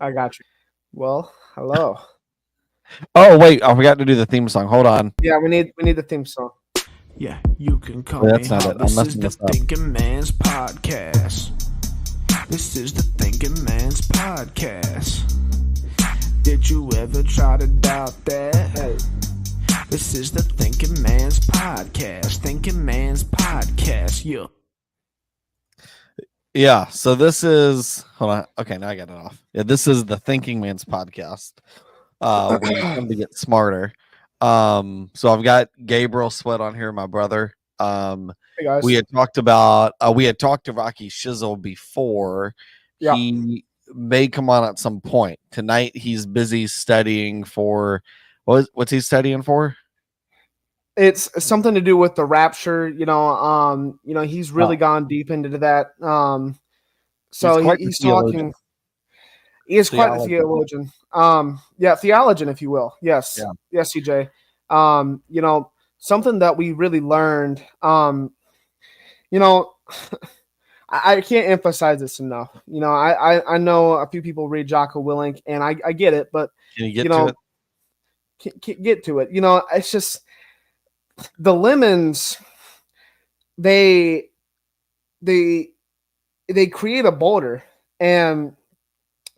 I got you. Well, hello. Oh wait, I forgot to do the theme song. Hold on. Yeah, we need the theme song. Yeah, you can call Wait, me that's not how. it. I'm This is messing the this up. Thinking Man's Podcast. This is the Thinking Man's Podcast. Did you ever try to doubt that? Hey, This is the Thinking Man's Podcast. Thinking Man's Podcast. Yeah. Yeah, so this is hold on. Okay, now I got it off. Yeah, this is the Thinking Man's podcast. Where you come to get smarter. So I've got Gabriel Sweat on here, my brother. hey guys. We had talked to Rocky Shizzle before. Yeah. He may come on at some point. Tonight he's busy studying for what's he studying for? It's something to do with the rapture. He's really Oh. gone deep into that. So quite the he's theologian. talking. He is quite the Theologian. theologian. Theologian, if you will. Yes. Yeah. Yes, CJ. Something that we really learned. I can't emphasize this enough. I know a few people read Jocko Willink, and I get it, but Can you get to it? get to it. It's just the lemons. They create a boulder, and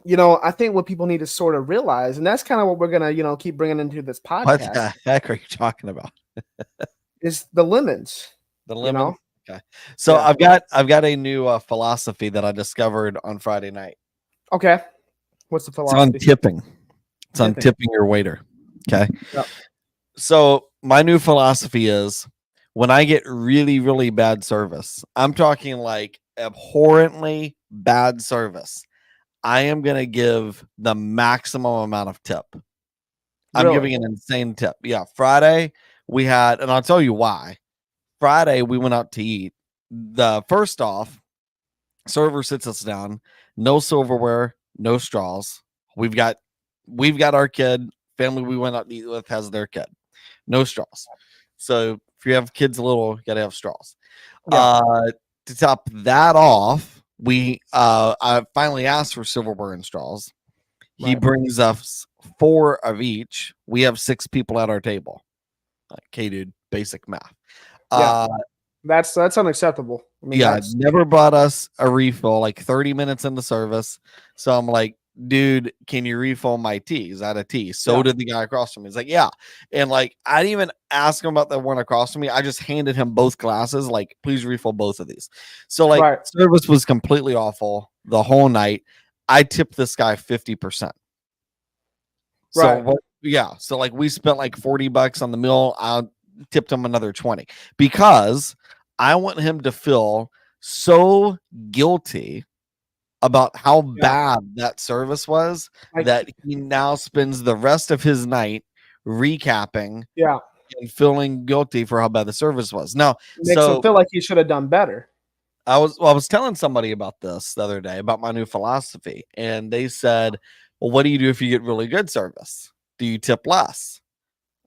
I think what people need to sort of realize, and that's kind of what we're gonna keep bringing into this What podcast, the heck are you talking about? is the lemons. The You lemon. know, Okay. So Yeah. I've got a new philosophy that I discovered on Friday night. okay. What's the It's on philosophy? tipping. It's on Tipping. tipping your waiter. Okay. Yep. So my new philosophy is when I get really, really bad service, I'm talking like abhorrently bad service, I am going to give the maximum amount of tip. I'm Really? giving an insane tip. Yeah. Friday we had, and I'll tell you why. Friday we went out to eat. The first off, server sits us down, no silverware, no straws. We've got our kid, family we went out to eat with has their kid. No straws. So if you have kids little, you gotta have straws. Yeah. To top that off, I finally asked for silverware and straws. He Right. brings us 4 of each. We have 6 people at our table. Okay, dude, basic math. Yeah. That's unacceptable. I mean, Yeah, that's- never brought us a refill, like 30 minutes into service. So I'm like, dude, can you refill my tea? Is that a tea? So Yeah. did the guy across from me. He's like, yeah. And like, I didn't even ask him about the one across from me. I just handed him both glasses, like, please refill both of these. So like, Right. service was completely awful the whole night. I tipped this guy 50%. So Right. yeah, so like we spent like $40 on the meal. I tipped him another 20 because I want him to feel so guilty about how bad that service was Like- that he now spends the rest of his night recapping Yeah. and feeling guilty for how bad the service was. Now, Makes him feel like he should have done better. I was telling somebody about this the other day about my new philosophy, and they said, "Well, what do you do if you get really good service? Do you tip less?"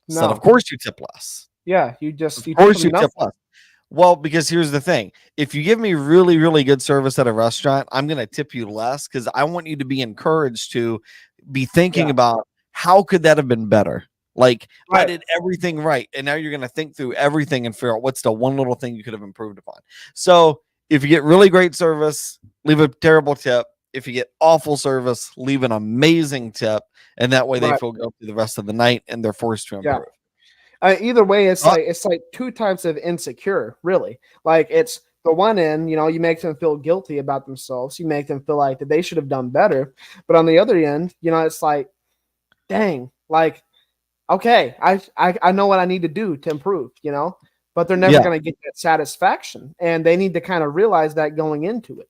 I said, No. "Of course you tip less. Yeah. You Of course you tip him tip nothing. less." Well, because here's the thing. If you give me really, really good service at a restaurant, I'm going to tip you less because I want you to be encouraged to be thinking Yeah. about how could that have been better? Like, I Right. did everything right. And now you're going to think through everything and figure out what's the one little thing you could have improved upon. So if you get really great service, leave a terrible tip. If you get awful service, leave an amazing tip. And that way they Right. feel guilty the rest of the night and they're forced to Yeah. improve. Either way, it's Uh, like two types of insecure, really. Like it's the one end, you make them feel guilty about themselves. You make them feel like that they should have done better. But on the other end, it's like, dang, like, okay, I know what I need to do to improve, but they're never Yeah. going to get that satisfaction. And they need to kind of realize that going into it,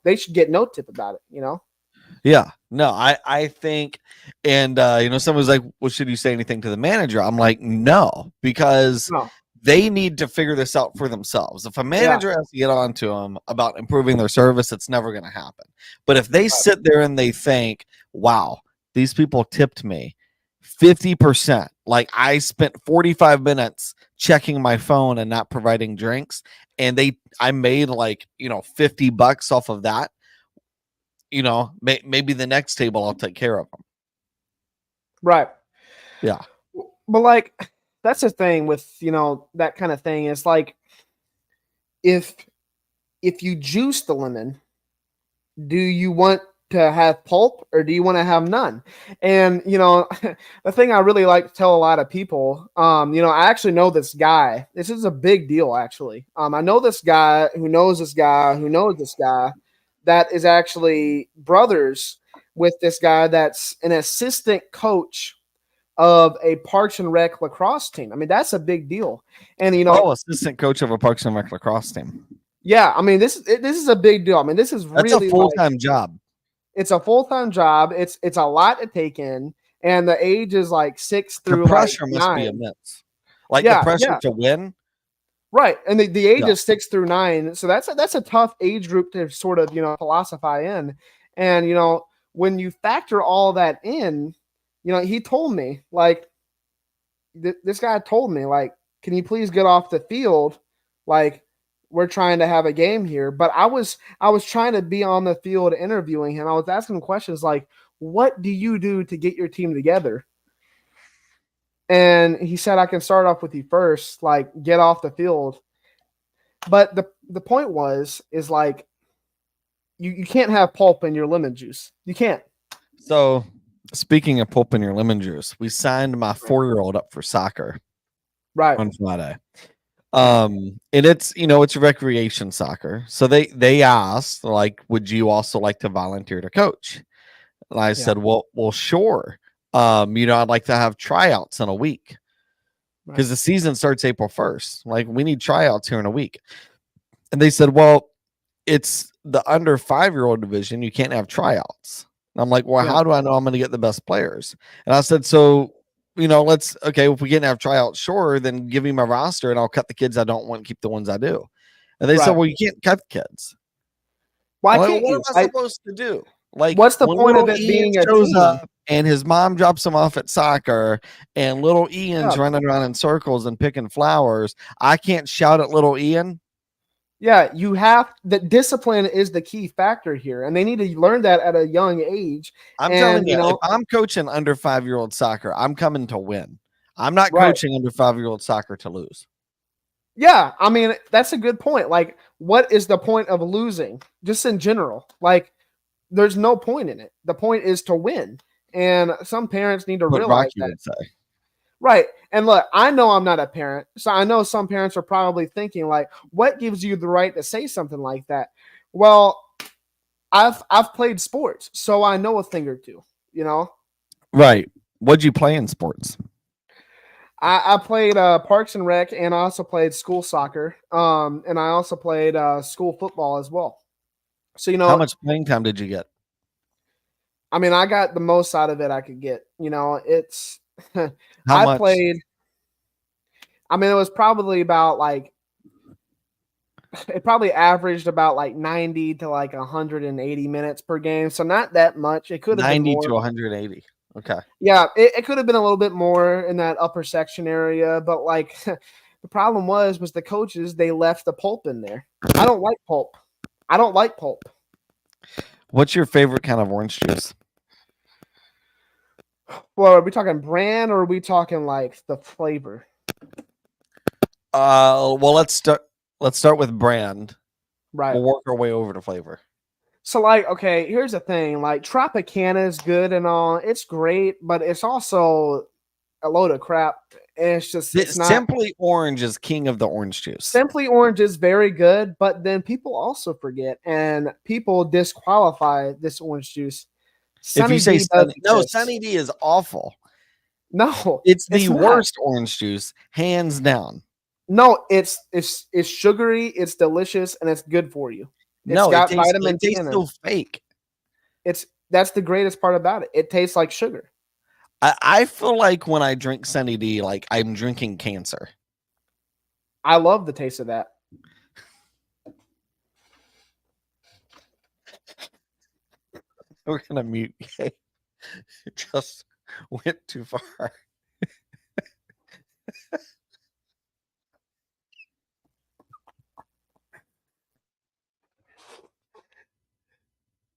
they should get no tip about it, Yeah, no, I think, and someone's like, well, should you say anything to the manager? I'm like, no, because No. they need to figure this out for themselves. If a manager has to get on to them about improving their service, it's never going to happen. But if they sit there and they think, wow, these people tipped me 50%, like I spent 45 minutes checking my phone and not providing drinks, and I made like $50 off of that. maybe the next table I'll take care of them. Right. Yeah. But like, that's the thing with, that kind of thing is like, if you juice the lemon, do you want to have pulp or do you want to have none? And the thing I really like to tell a lot of people, I actually know this guy. This is a big deal, actually. I know this guy who knows this guy who knows this guy that is actually brothers with this guy that's an assistant coach of a Parks and Rec lacrosse team. I mean, that's a big deal. And assistant coach of a Parks and Rec lacrosse team. yeah, I mean, this is a big deal. I mean, this is That's really a full-time job. It's a full-time job. It's a lot to take in, and the age is like 6 The through pressure like must 9. be immense. Like the pressure to win. Right, and the age is 6 through 9, so that's a tough age group to sort of philosophize in, and when you factor all that in, he told me like this guy told me like, can you please get off the field, like we're trying to have a game here. But I was trying to be on the field interviewing him. I was asking him questions like, what do you do to get your team together? And he said, I can start off with you first, like get off the field. But the point is like, you can't have pulp in your lemon juice. You can't. So speaking of pulp in your lemon juice, we signed my 4-year-old up for soccer on Friday. And it's recreation soccer. So they asked, like, would you also like to volunteer to coach? And I said, well, sure. I'd like to have tryouts in a week because the season starts April 1st. Like, we need tryouts here in a week. And they said, well, it's the under 5-year-old division. You can't have tryouts. And I'm like, well, how do I know I'm going to get the best players? And I said, so if we can't have tryouts, sure, then give me my roster and I'll cut the kids I don't want and keep the ones I do. And they said, well, you can't cut kids. Why can't you? What am I supposed to do? Like, what's the point of it being a team? Up and his mom drops him off at soccer and little Ian's running around in circles and picking flowers. I can't shout at little Ian. Yeah, the discipline is the key factor here, and they need to learn that at a young age. I'm telling you, if I'm coaching under 5-year-old soccer, I'm coming to win. I'm not coaching under 5-year-old soccer to lose. Yeah, I mean, that's a good point. Like, what is the point of losing? Just in general, like, there's no point in it. The point is to win, and some parents need to realize that. Right. And look, I know I'm not a parent, so I know some parents are probably thinking like, what gives you the right to say something like that? Well, I've played sports, so I know a thing or two, Right. What'd you play in sports? I played Parks and Rec, and I also played school soccer. And I also played school football as well. So, how much playing time did you get? I mean, I got the most out of it I could get. It's How much? Played. I mean, it was probably about like, it probably averaged about like 90 to like 180 minutes per game. So not that much. It could have been 90 more. to 180. Okay. Yeah, it could have been a little bit more in that upper section area, but like the problem was the coaches, they left the pulp in there. I don't like pulp. What's your favorite kind of orange juice? Well, are we talking brand or are we talking like the flavor? Well, let's start with brand. Right. We'll work our way over to flavor. So, like, okay, here's the thing. Like, Tropicana is good and all. It's great, but it's also a load of crap. And it's just not. Simply Orange is king of the orange juice. Simply Orange is very good, but then people also forget and people disqualify this orange juice. If you say Sunny D is awful. No, it's the worst orange juice, hands down. No, it's sugary, it's delicious, and it's good for you. It's got vitamin D. It tastes so fake. That's the greatest part about it. It tastes like sugar. I feel like when I drink Sunny D, like I'm drinking cancer. I love the taste of that. We're gonna mute. It just went too far.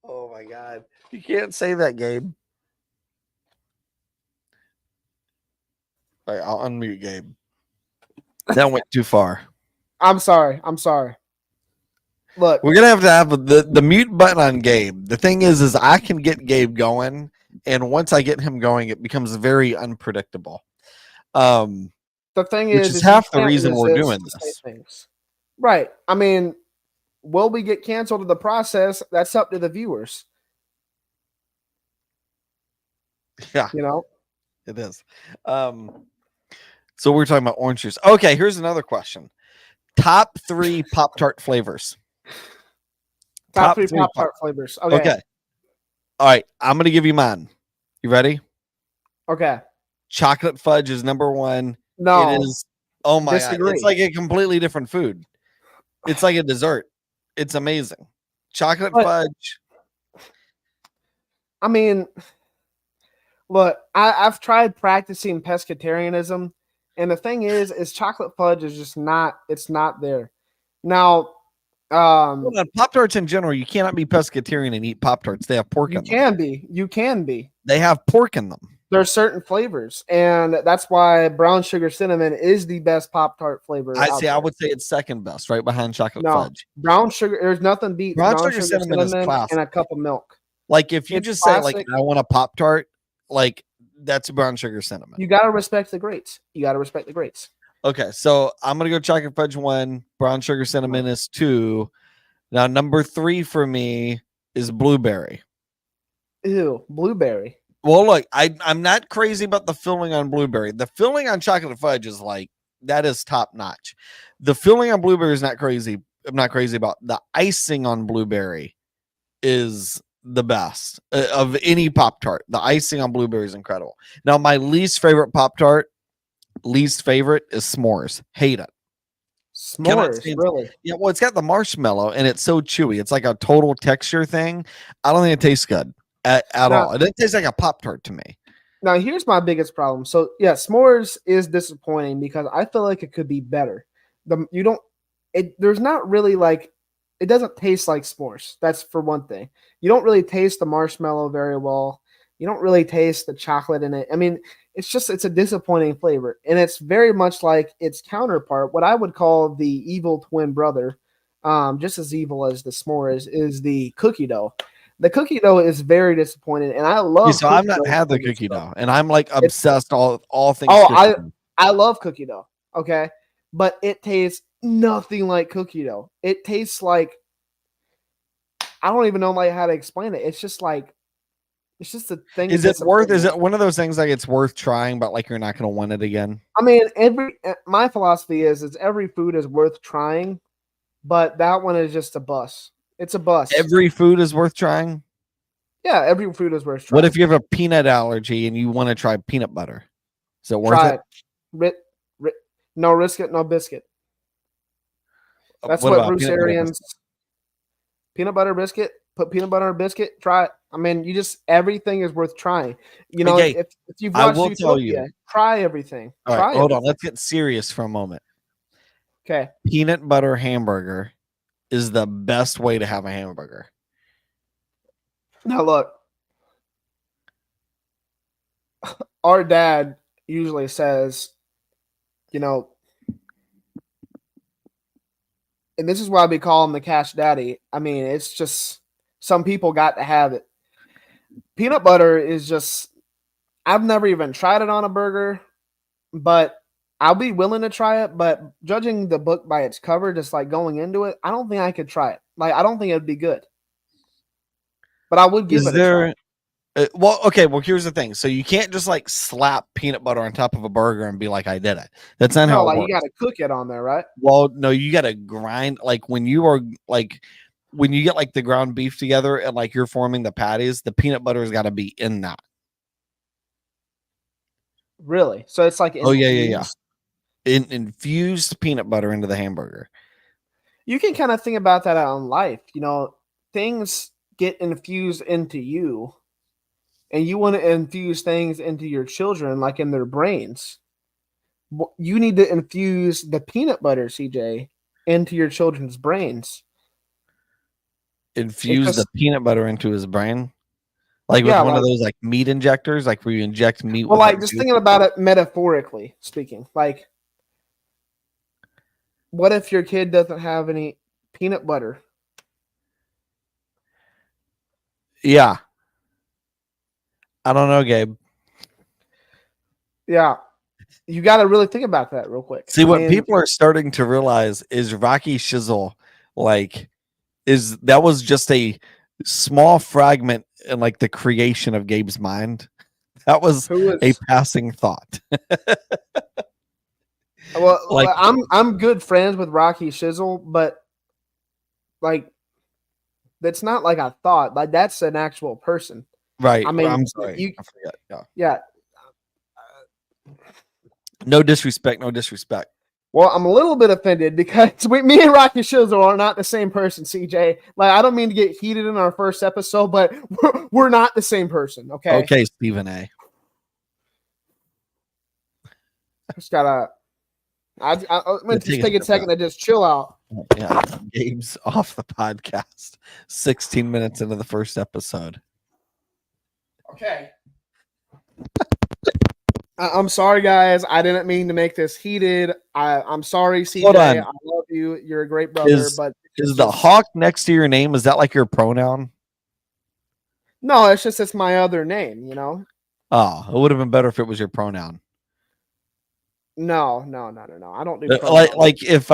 Oh my god. You can't say that, Gabe. All right, I'll unmute Gabe. That went too far. I'm sorry. I'm sorry. Look, We're gonna have to have the mute button on Gabe. The thing is I can get Gabe going, and once I get him going, it becomes very unpredictable. the thing Which is is you half the can't reason we're resist doing to say this. things. Right. I mean, will we get canceled in the process? That's up to the viewers. Yeah, You know, it is. So we're talking about orange juice. Okay, here's another question. Top 3 Pop-Tart flavors. top three three Pop Tart flavors. Okay. Okay. All right, I'm gonna give you mine. You ready? Okay. Chocolate fudge is number 1. No. It is. Oh my god! Disagree. It's like a completely different food. It's like a dessert. It's amazing. Chocolate But- fudge. I mean, look, I've tried practicing pescatarianism, and the thing is chocolate fudge is just not. It's not there. Now, Hold on, Pop-Tarts in general, you cannot be pescatarian and eat Pop-Tarts. They have pork you in them. can be. You can be. They have pork in them. There's certain flavors, and that's why brown sugar cinnamon is the best Pop Tart flavor. I out see. I there. would say it's second best, right behind chocolate No. fudge. Brown sugar. There's nothing beat Brown brown sugar sugar cinnamon is cinnamon classic. and a cup of milk. Like if you It's just say like classic. I want a Pop-Tart, like that's brown sugar cinnamon. You gotta respect the greats. You gotta respect the greats. Okay, so I'm gonna go chocolate fudge 1, brown sugar cinnamon is 2. Now number 3 for me is blueberry. Ew, blueberry. Well, look, I'm not crazy about the filling on blueberry. The filling on chocolate fudge is like that is top notch. The filling on blueberry is not crazy. I'm not crazy about the icing on blueberry is the best of any Pop-Tart. The icing on blueberry is incredible. Now, my least favorite Pop-Tart, least favorite is s'mores. Hate it. Cannot S'mores, stand- really. Yeah, well, it's got the marshmallow and it's so chewy. It's like a total texture thing. I don't think it tastes good at Now- all. It doesn't taste like a Pop-Tart to me. Now here's my biggest problem. So yeah, s'mores is disappointing because I feel like it could be better. There's not really like it doesn't taste like s'mores. That's for one thing. You don't really taste the marshmallow very well. You don't really taste the chocolate in it. I mean, it's a disappointing flavor. And it's very much like its counterpart, what I would call the evil twin brother, just as evil as the s'mores, is the cookie dough. The cookie dough is very disappointing, and I love. So I've cookie not dough had the flavors, cookie though. dough, and I'm like obsessed all things. Oh, cookie dough. I love cookie dough. Okay, but it tastes nothing like cookie dough. It tastes like I don't even know like how to explain it. It's just a thing. Is of it worth? Is disappointment. it one of those things like it's worth trying, but like you're not going to want it again? I mean, my philosophy is every food is worth trying, but that one is just a bust. It's a bust. Every food is worth trying. Yeah, every food is worth trying. What if you have a peanut allergy and you want to try peanut butter? Is it worth Try it? no risk it, no biscuit. That's what about Bruce peanut butter Arians. Peanut butter biscuit. Put peanut butter on a biscuit. Try it. I mean, everything is worth trying. You know, Okay, if you've I watched will tell you. Utopia, try everything. All try right, hold on. everything. Let's get serious for a moment. Okay. Peanut butter hamburger is the best way to have a hamburger. Now look, our dad usually says, you know, and this is why we call him the Cash Daddy. I mean, it's just some people got to have it. Peanut butter is just, I've never even tried it on a burger, but I'll be willing to try it. But judging the book by its cover, just like going into it, I don't think I could try it. Like, I don't think it'd be good. But I would give Is it a there? try. Well, okay. Well, here's the thing. So you can't just like slap peanut butter on top of a burger and be like, "I did it." That's not No, how it like works. you got to cook it on there, right? Well, no, you got to grind like when you are like when you get like the ground beef together and like you're forming the patties, the peanut butter's got to be in that. Really? So it's like Oh, yeah. infused. Infused peanut butter into the hamburger. You can kind of think about that on life. You know, things get infused into you, and you want to infuse things into your children, like in their brains. You need to infuse the peanut butter, CJ, into your children's brains. infuse the just- peanut butter into his brain, like with Yeah, one of like- those like meat injectors, like where you inject meat. Well, with like just juice. thinking about it metaphorically speaking, like, what if your kid doesn't have any peanut butter? Yeah, I don't know, Gabe. Yeah, you got to really think about that real quick. See, I what mean, people are starting to realize is Rocky Shizzle, like, that was just a small fragment in like the creation of Gabe's mind. That was who was a passing thought. well, like- I'm good friends with Rocky Shizzle, but like that's not like I thought. Like that's an actual person. Right. I mean, I'm sorry. you- I forget. Yeah. Yeah. No disrespect. No disrespect. Well, I'm a little bit offended because me and Rocky Shizzle are not the same person, CJ. Like, I don't mean to get heated in our first episode, but we're not the same person. Okay. Okay, Stephen A. Just gotta. I'm gonna just take take a a step second to just chill out. Yeah, Gabe's off the podcast. 16 minutes into the first episode. Okay. I'm sorry, guys. I didn't mean to make this heated. I'm sorry, CJ. Hold on. I love you. You're a great brother, but Is the hawk next to your name? Is that like your pronoun? no, it's my other name. You know. Oh, it would have been better if it was your pronoun. No. I don't do Like pronouns. if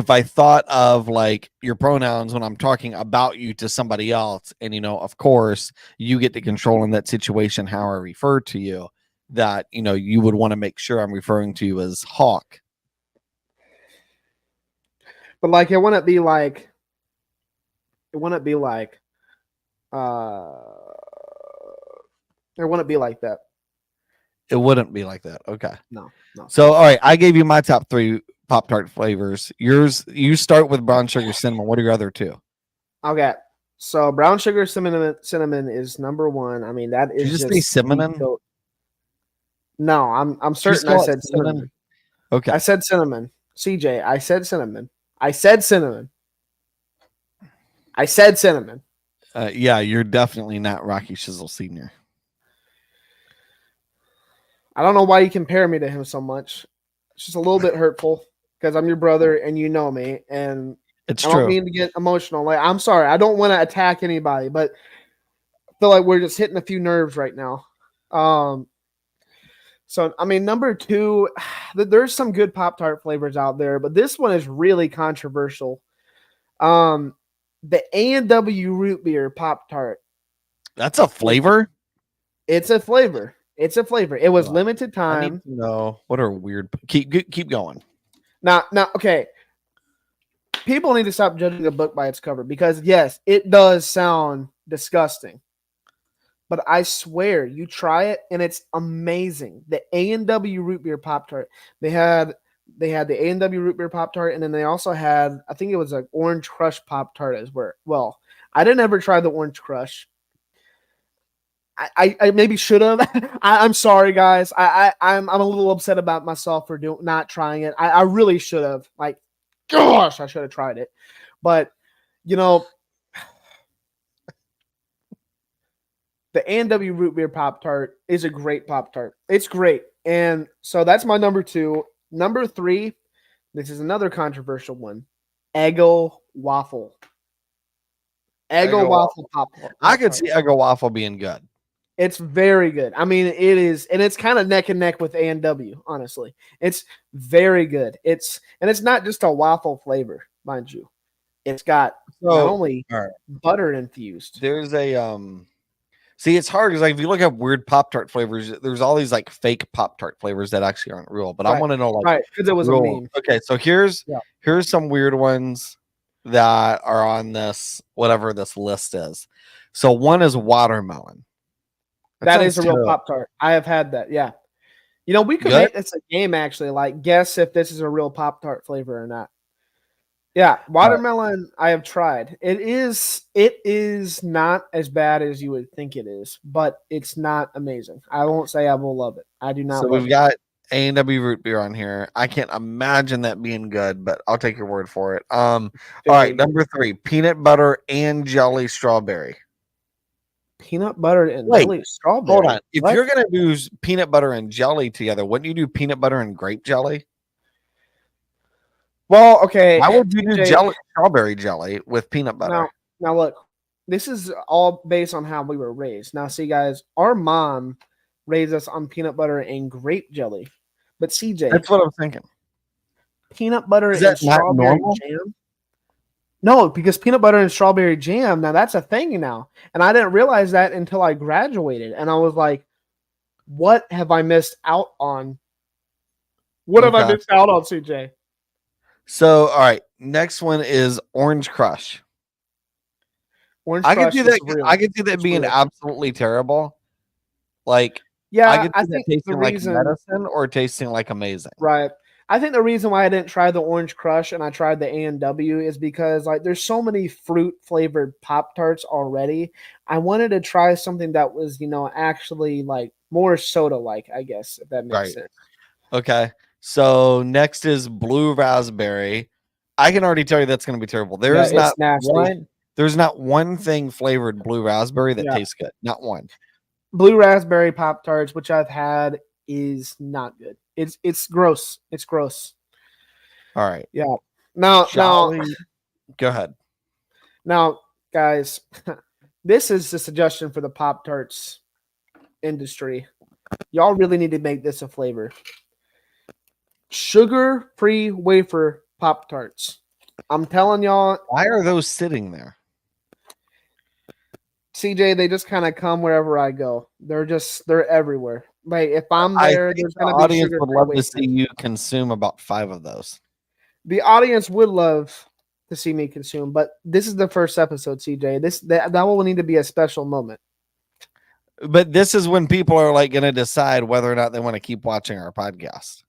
I thought of like your pronouns when I'm talking about you to somebody else, and of course you get to control in that situation how I refer to you, that you would want to make sure I'm referring to you as Hawk. But like, it wouldn't be like it wouldn't be like that. It wouldn't be like that. Okay. No. So all right, I gave you my top 3 Pop-Tart flavors. You start with brown sugar cinnamon. What are your other 2? Okay. So brown sugar cinnamon is number 1. I mean, that is Did you just say cinnamon? No, I'm certain I call it said cinnamon? cinnamon. Okay. I said cinnamon. CJ, I said cinnamon. I said cinnamon. I said cinnamon. Yeah, you're definitely not Rocky Shizzle Sr. I don't know why you compare me to him so much. It's just a little bit hurtful because I'm your brother and you know me, and It's I don't true. mean to get emotional. Like, I'm sorry. I don't want to attack anybody, but I feel like we're just hitting a few nerves right now. So, I mean, number 2, there's some good Pop-Tart flavors out there, but this one is really controversial. The A&W root beer Pop-Tart. That's a flavor? It's a flavor. It was Wow. limited I time. need to know. What are weird. Keep going. Now, okay. People need to stop judging a book by its cover because, yes, it does sound disgusting. But I swear, you try it and it's amazing. The A&W root beer Pop-Tart. They had the A&W root beer Pop-Tart, and then they also had, I think it was an Orange Crush Pop-Tart as well. I didn't ever try the Orange Crush. I maybe should have. I'm sorry, guys. I'm a little upset about myself for not trying it. I really should have. Like, gosh, I should have tried it. But the A&W root beer Pop-Tart is a great Pop-Tart. It's great. And so that's my number 2. Number 3, this is another controversial one. Eggo waffle. Eggo waffle Pop-Tart. I could see Eggo waffle being good. It's very good. I mean, it is, and it's kind of neck and neck with A&W, honestly. It's very good. It's not just a waffle flavor, mind you. It's got not only butter infused. There's a see, it's hard because like if you look at weird Pop-Tart flavors, there's all these like fake Pop-Tart flavors that actually aren't real. But I want to know like right, because it was real a ones. meme. Okay, so here's some weird ones that are on this whatever this list is. So one is watermelon. That is a sounds real terrible. Pop-Tart. I have had that. Yeah. We could Good? make this a game actually. Like, guess if this is a real Pop-Tart flavor or not. Yeah, watermelon. I have tried. It is not as bad as you would think it is, but it's not amazing. I won't say I will love it. I do not. So love we've got A&W root beer on here. I can't imagine that being good, but I'll take your word for it. All right, number 3, peanut butter and jelly strawberry. Peanut butter and Wait, jelly strawberry. Hold on. If What? you're gonna do peanut butter and jelly together, wouldn't you do peanut butter and grape jelly? Well, okay. Why would you do TJ, strawberry jelly with peanut butter? Now look, this is all based on how we were raised. Now, see, guys, our mom raised us on peanut butter and grape jelly. But CJ, That's what I'm thinking. peanut butter Is and that not strawberry normal? jam? No, because peanut butter and strawberry jam, now that's a thing now. And I didn't realize that until I graduated. And I was like, what have I missed out on? What have I Okay. missed out on, CJ? So, all right, next one is Orange Crush. Orange I can Crush see is that. real. I can see that It's being real. absolutely terrible. Like, Yeah, I can I see that think the tasting like reason, medicine or tasting like amazing. right. I think the reason why I didn't try the Orange Crush and I tried the A&W is because like there's so many fruit flavored Pop Tarts already. I wanted to try something that was, actually like more soda like, I guess, if that makes Right. sense. Okay. So next is blue raspberry. I can already tell you that's going to be terrible. Yeah, There's it's nasty. There's not one thing flavored blue raspberry that Yeah. tastes good. Not one. Blue raspberry Pop Tarts, which I've had, is not good. It's gross. It's gross. All right. Yeah. Now, Jolly. Go ahead. Now, guys, this is the suggestion for the Pop Tarts industry. Y'all really need to make this a flavor. Sugar-free wafer Pop Tarts. I'm telling y'all, Why are those sitting there? CJ, they just kind of come wherever I go. They're everywhere. Like if I'm I there, think there's the gonna be audience sugar. would love to see you consume about 5 of those. The audience would love to see me consume, but this is the first episode, CJ. That will need to be a special moment. But this is when people are like going to decide whether or not they want to keep watching our podcast.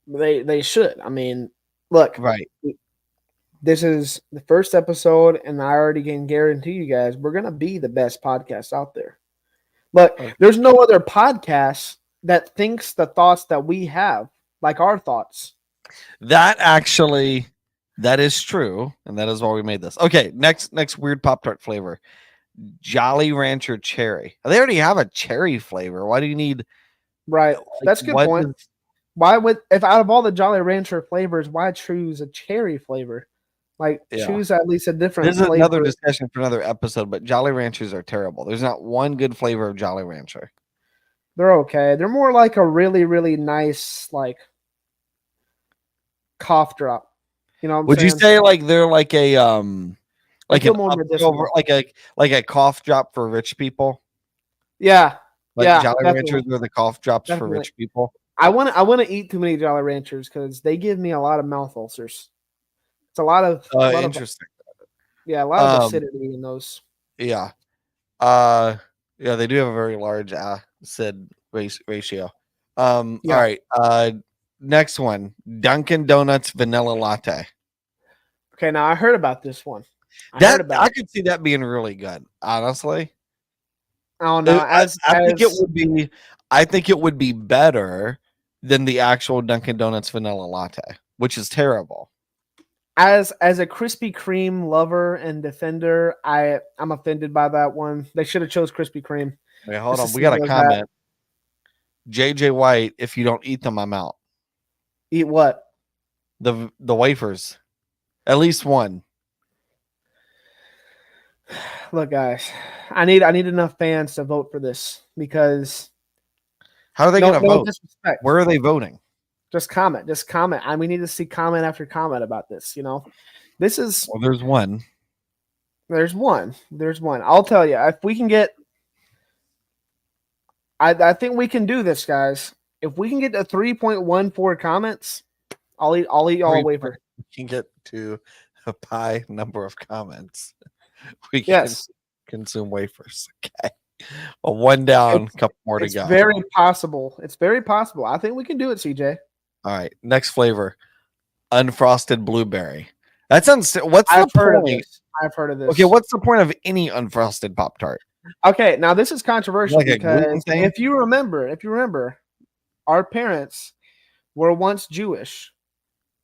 They should. I mean, look, Right. this is the first episode, and I already can guarantee you guys we're gonna be the best podcast out there. But there's no other podcast that thinks the thoughts that we have, like our thoughts. That is true, and that is why we made this. Okay, next weird Pop-Tart flavor. Jolly Rancher cherry. They already have a cherry flavor. Why do you need Right. That's a good what point. is- Why would, if out of all the Jolly Rancher flavors, why choose a cherry flavor? Like Yeah. choose at least a different This is flavor. another discussion for another episode, but Jolly Ranchers are terrible. There's not one good flavor of Jolly Rancher. They're okay. They're more like a really, really nice like cough drop. You know what I'm Would you saying? say like they're like a like feel an more up medicinal. over, like a cough drop for rich people? Yeah. Like Yeah, Jolly definitely. Ranchers are the cough drops for Definitely. rich people. I want to eat too many Jolly Ranchers because they give me a lot of mouth ulcers. It's a lot of Interesting. a lot of Um, acidity in those. Yeah. Yeah, they do have a very large acid ratio. Yeah. All right. Next one, Dunkin' Donuts vanilla latte. Okay, now I heard about this one. I heard about I it. could see that being really good, honestly. Oh no, I think it would be. I think it would be better than the actual Dunkin' Donuts vanilla latte, which is terrible. as a Krispy Kreme lover and defender, I'm offended by that one. They should have chose Krispy Kreme. Wait, hold It's on. as We got a simple as that. comment. JJ White, if you don't eat them, I'm out. Eat what? The wafers, at least one. Look, guys, I need enough fans to vote for this because How are they no going to vote? disrespect. Where are they voting? Just comment. And we need to see comment after comment about this. This is Well, there's one. there's one. I'll tell you, if we can get, I think we can do this, guys. If we can get to 3.14 comments, I'll eat y'all a wafer. We can get to a high number of comments. We can Yes. consume wafers. Okay. Well, one down, a couple more to It's go. very possible. It's very possible. I think we can do it, CJ. All right. Next flavor, unfrosted blueberry. That sounds. What's I've the heard of point? this. I've heard of this. Okay, what's the point of any unfrosted Pop Tart? Okay, now this is controversial Like a gluten because thing? if you remember, our parents were once Jewish,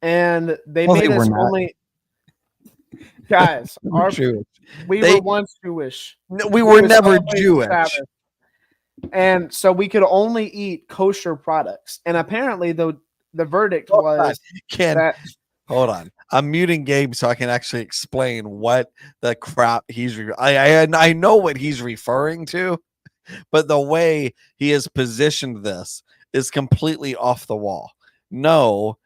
and they No, made they were us not. only guys. Jewish. We They- were once Jewish. No, we We were would never celebrate Jewish. Sabbath. And so we could only eat kosher products. And apparently the verdict Hold on. was Ken, that hold on. I'm muting Gabe so I can actually explain what the crap I know what he's referring to, but the way he has positioned this is completely off the wall. No,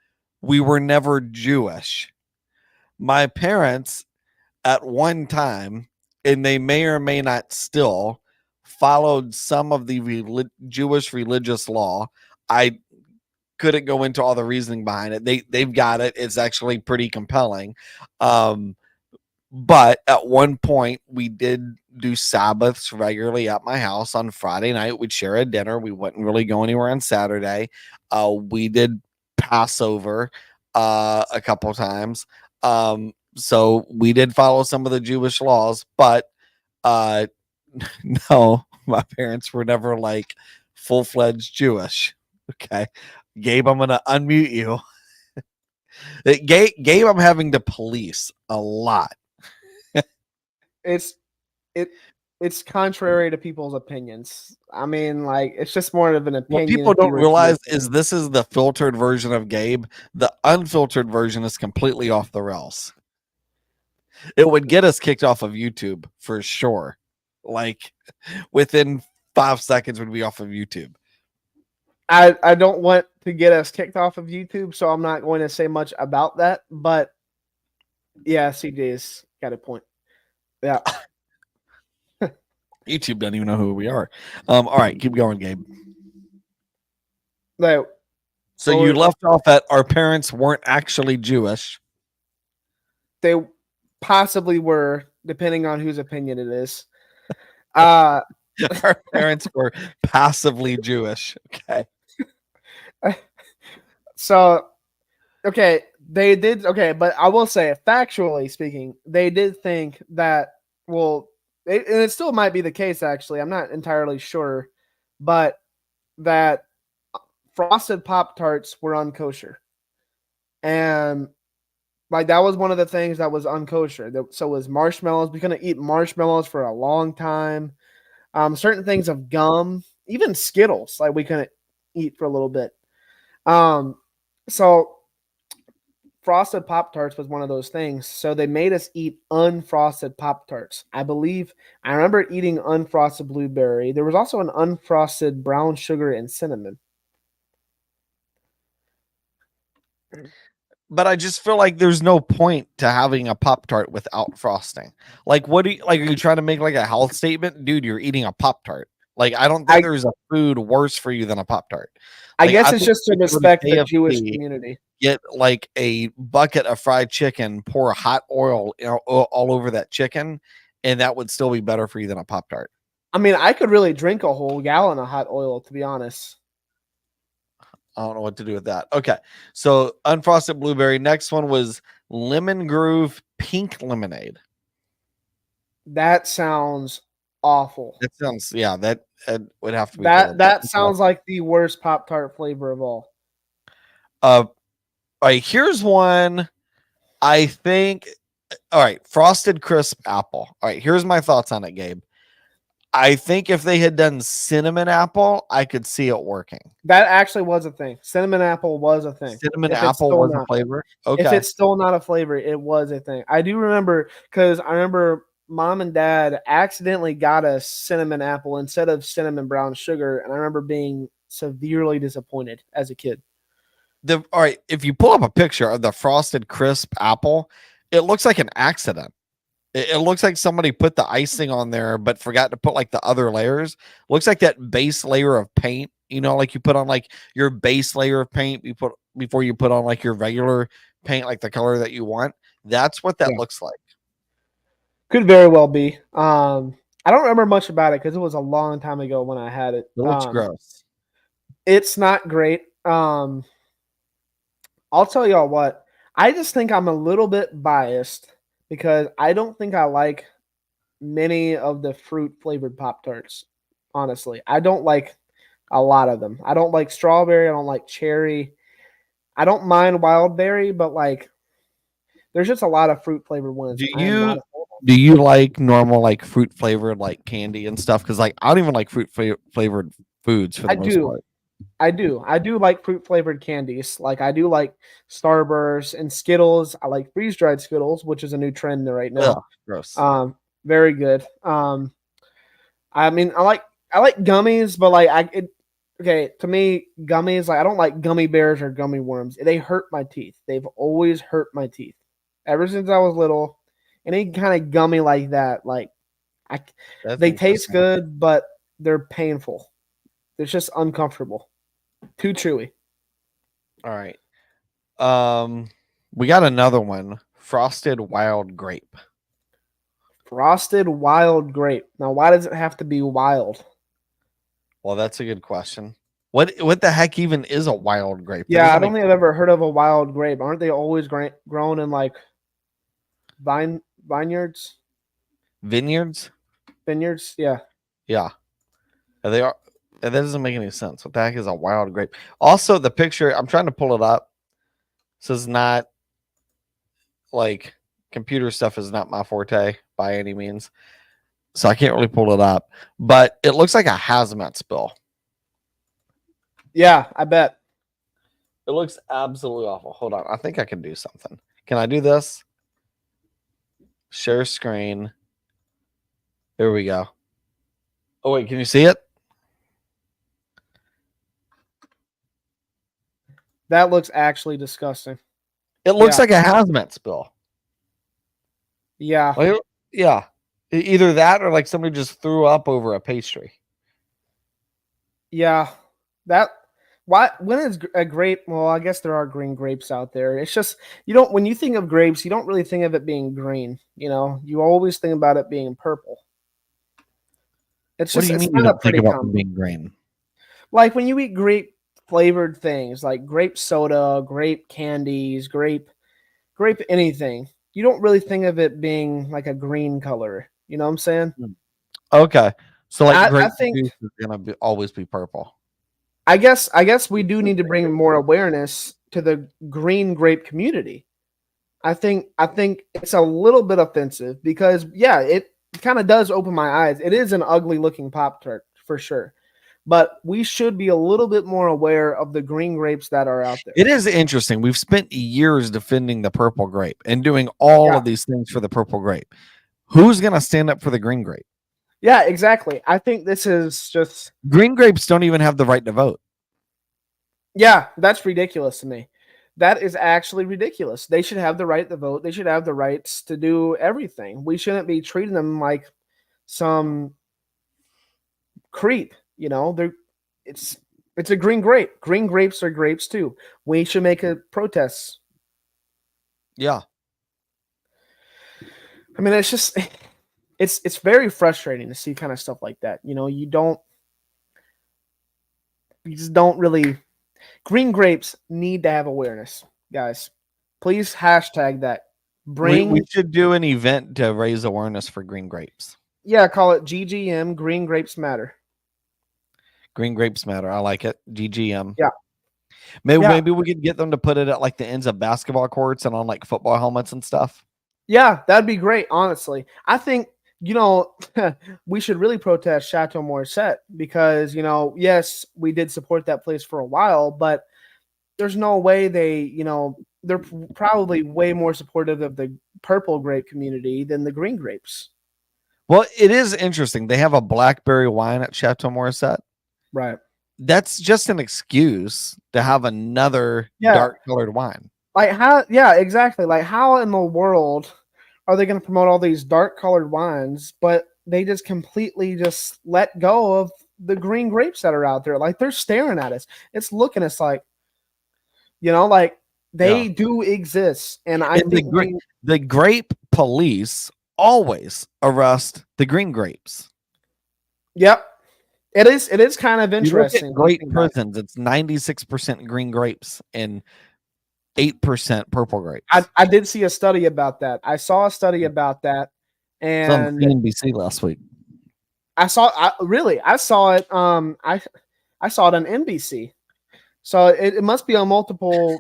we were never Jewish. My parents at one time, and they may or may not still, followed some of the Jewish religious law. I couldn't go into all the reasoning behind it. They've got it. It's actually pretty compelling. But at one point we did do Sabbaths regularly at my house on Friday night. We'd share a dinner. We wouldn't really go anywhere on Saturday. We did Passover a couple times. So we did follow some of the Jewish laws, but no, my parents were never like full-fledged Jewish. Okay. Gabe, I'm gonna unmute you. Gabe, I'm having to police a lot. it's contrary to people's opinions. I mean, like, it's just more of an opinion. What people if you don't were realize Jewish. is this is the filtered version of Gabe. The unfiltered version is completely off the rails. It would get us kicked off of YouTube for sure. Like within 5 seconds, we'd be off of YouTube. I don't want to get us kicked off of YouTube, so I'm not going to say much about that. But yeah, CJ's got a point. Yeah. YouTube doesn't even know who we are. All right, keep going, Gabe. No, So Well, you left off at our parents weren't actually Jewish. they possibly were, depending on whose opinion it is. Our parents were passively Jewish. Okay. So, okay, they did. Okay, but I will say, factually speaking, they did think that, well, and it still might be the case, actually. I'm not entirely sure, but that frosted Pop Tarts were unkosher. And like that was one of the things that was unkosher. So was marshmallows. We couldn't eat marshmallows for a long time. Certain things of gum, even Skittles, like we couldn't eat for a little bit. So frosted Pop Tarts was one of those things. So they made us eat unfrosted Pop Tarts. I remember eating unfrosted blueberry. There was also an unfrosted brown sugar and cinnamon. But I just feel like there's no point to having a Pop Tart without frosting. Like, what do you like? Are you trying to make like a health statement, dude? You're eating a Pop Tart. Like, I don't think there's a food worse for you than a Pop Tart. I Like, guess I it's think just to if you go to respect the KFC, Jewish community. Get like a bucket of fried chicken, pour hot oil all over that chicken, and that would still be better for you than a Pop Tart. I mean, I could really drink a whole gallon of hot oil, to be honest. I don't know what to do with that. Okay. So unfrosted blueberry. Next one was Lemon Groove pink lemonade. That sounds awful. That sounds, yeah, that would have to be That sounds like the worst Pop Tart flavor of all. All right, here's one. I think, all right, Frosted Crisp apple. All right, here's my thoughts on it, Gabe. I think if they had done cinnamon apple, I could see it working. That actually was a thing. Cinnamon apple was a thing. Cinnamon If it's apple still was not. a flavor. If Okay. it's still not a flavor, it was a thing. I do remember, because I remember mom and dad accidentally got us cinnamon apple instead of cinnamon brown sugar, and I remember being severely disappointed as a kid. All right, if you pull up a picture of the Frosted Crisp apple, it looks like an accident. It looks like somebody put the icing on there but forgot to put like the other layers. Looks like that base layer of paint, you know, like you put on like your base layer of paint you put before you put on like your regular paint, like the color that you want. That's what that looks like. Could very well be. I don't remember much about it because it was a long time ago when I had it. It looks gross. It's not great. I'll tell y'all what. I just think I'm a little bit biased because I don't think I like many of the fruit flavored Pop Tarts. Honestly, I don't like A lot of them. I don't like strawberry. I don't like cherry. I don't mind wild berry, but like, there's just a lot of fruit flavored ones. Do I am not you a fan of. do you like normal like fruit flavored like candy and stuff? Because like I don't even like fruit flavored foods for the I most do. part. I do like fruit flavored candies. Like I do like Starburst and Skittles. I like freeze dried Skittles, which is a new trend right Ugh, now. gross. Very good. I mean, I like gummies, but like okay, to me, gummies, like I don't like gummy bears or gummy worms. They hurt my teeth. They've always hurt my teeth ever since I was little. Any kind of gummy like that, like That's they taste interesting. good, but they're painful. It's just uncomfortable. Too chewy. All right. We got another one. Frosted wild grape. Frosted wild grape. Now, why does it have to be wild? Well, that's a good question. What the heck even is a wild grape? That Yeah, I doesn't don't make think I've ever heard of a wild grape. Aren't they always grown in like vineyards, vineyards. vineyards? Yeah. Yeah, they are. That doesn't make any sense. What the heck is a wild grape? Also, the picture I'm trying to pull it up. This is not like computer stuff is not my forte by any means, so I can't really pull it up. But it looks like a hazmat spill. Yeah, I bet. It looks absolutely awful. Hold on, I think I can do something. Can I do this? Share screen. There we go. Oh wait, can you see it? That looks actually disgusting. It looks Yeah. like a hazmat spill. Yeah. Like, yeah. Either that or like somebody just threw up over a pastry. Yeah. That when is a grape? Well, I guess there are green grapes out there. It's just when you think of grapes, you don't really think of it being green. You always think about it being purple. It's What just do you it's mean you not a don't think pretty about combo. them being green? Like when you eat grape flavored things like grape soda, grape candies, grape anything, you don't really think of it being like a green color. You know what I'm saying? Okay. So like I grape think juice is gonna always be purple. I guess we do need to bring more awareness to the green grape community. I think it's a little bit offensive because yeah, it kind of does open my eyes. It is an ugly looking Pop Tart for sure. But we should be a little bit more aware of the green grapes that are out there. It is interesting. We've spent years defending the purple grape and doing all Yeah. of these things for the purple grape. Who's gonna stand up for the green grape? Yeah, exactly. I think this is just Green grapes don't even have the right to vote. yeah, that's ridiculous to me. That is actually ridiculous. They should have the right to vote. They should have the rights to do everything. We shouldn't be treating them like some creep. It's a green grape. Green grapes are grapes too. We should make a protest. Yeah. I mean, it's just it's very frustrating to see kind of stuff like that. You just don't really. Green grapes need to have awareness, guys. Please hashtag that. We should do an event to raise awareness for green grapes. Yeah, call it GGM. Green grapes matter. Green grapes matter. I like it. GGM. Yeah. Maybe we could get them to put it at like the ends of basketball courts and on like football helmets and stuff. Yeah, that'd be great. Honestly, I think we should really protest Chateau Morissette because yes, we did support that place for a while, but there's no way they're probably way more supportive of the purple grape community than the green grapes. Well, it is interesting. They have a blackberry wine at Chateau Morissette. Right. That's just an excuse to have another dark colored wine. Like how? Yeah, exactly. Like how in the world are they going to promote all these dark colored wines, but they just completely just let go of the green grapes that are out there? Like they're staring at us. It's looking at us like, like they do exist. And I think the grape police always arrest the green grapes. Yep. It is kind of interesting. Great prisons. It's 96% green grapes and 8% purple grapes. I did see a study about that. I saw a study about that, and on CNBC last week. I saw it. I I saw it on NBC. So it must be on multiple,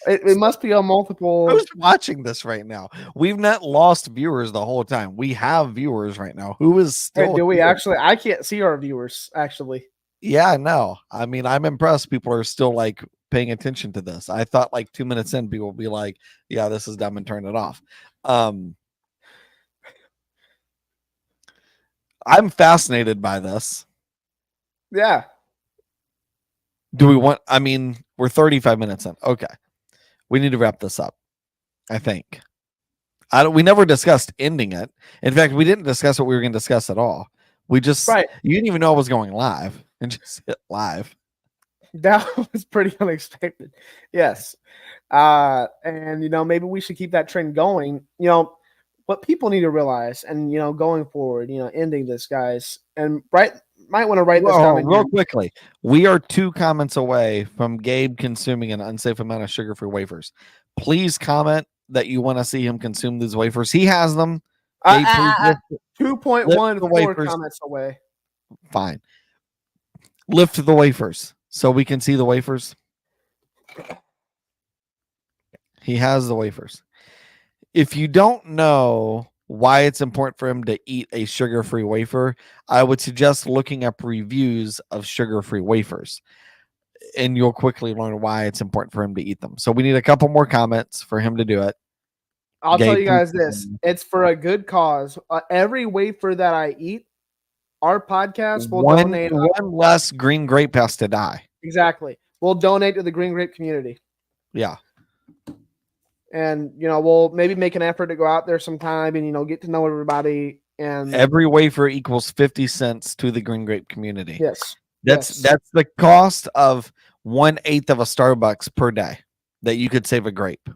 it must be on multiple. Who's watching this right now? We've not lost viewers the whole time. We have viewers right now. Who is still? Hey, do we here? actually? I can't see our viewers actually. Yeah, no. I mean, I'm impressed. People are still like paying attention to this. I thought like 2 minutes in, people would be like, "Yeah, this is dumb," and turn it off. I'm fascinated by this. Yeah. Do we want? I mean, we're 35 minutes in. Okay, we need to wrap this up. I think. We never discussed ending it. In fact, we didn't discuss what we were going to discuss at all. We just You didn't even know I was going live, and just hit live. That was pretty unexpected. Yes. And maybe we should keep that trend going. What people need to realize, and going forward, ending this, guys, and might want to write this down real quickly. We are 2 comments away from Gabe consuming an unsafe amount of sugar-free wafers. Please comment that you want to see him consume these wafers. He has them. 2.14 comments away. Fine. Lift the wafers so we can see the wafers. He has the wafers. If you don't know why it's important for him to eat a sugar-free wafer, I would suggest looking up reviews of sugar-free wafers, and you'll quickly learn why it's important for him to eat them. So we need a couple more comments for him to do it. I'll tell you guys this. It's for a good cause. Every wafer that I eat, our podcast will donate. One less green grape has to die. Exactly. We'll donate to the green grape community. Yeah. And, we'll maybe make an effort to go out there sometime and, get to know everybody. And every wafer equals 50 cents to the green grape community. Yes. That's the cost of 1/8 of a Starbucks per day that you could save a grape.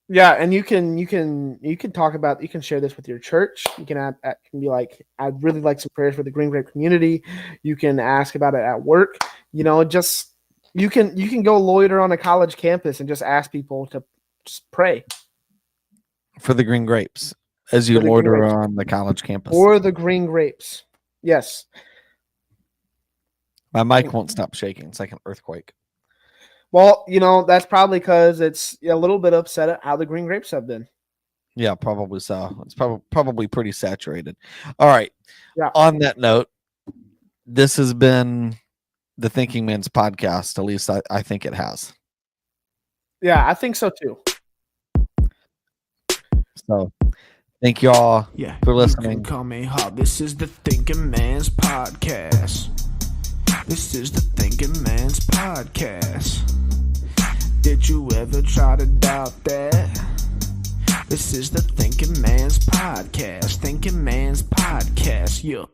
Yeah. And you can talk about, you can share this with your church. You can can be like, I'd really like some prayers for the green grape community. You can ask about it at work, just, you can go loiter on a college campus and just ask people to just pray for the green grapes as you loiter on the college campus. Or the green grapes. Yes. My mic won't stop shaking. It's like an earthquake. Well, that's probably because it's a little bit upset at how the green grapes have been. Yeah, probably so. It's probably pretty saturated. All right. Yeah. On that note, this has been the Thinking Man's podcast. At least I think it has. Yeah, I think so too. So, thank y'all for listening. You can call me Hop. This is the Thinking Man's podcast. This is the Thinking Man's podcast. Did you ever try to doubt that? This is the Thinking Man's podcast. Thinking Man's podcast. Yeah.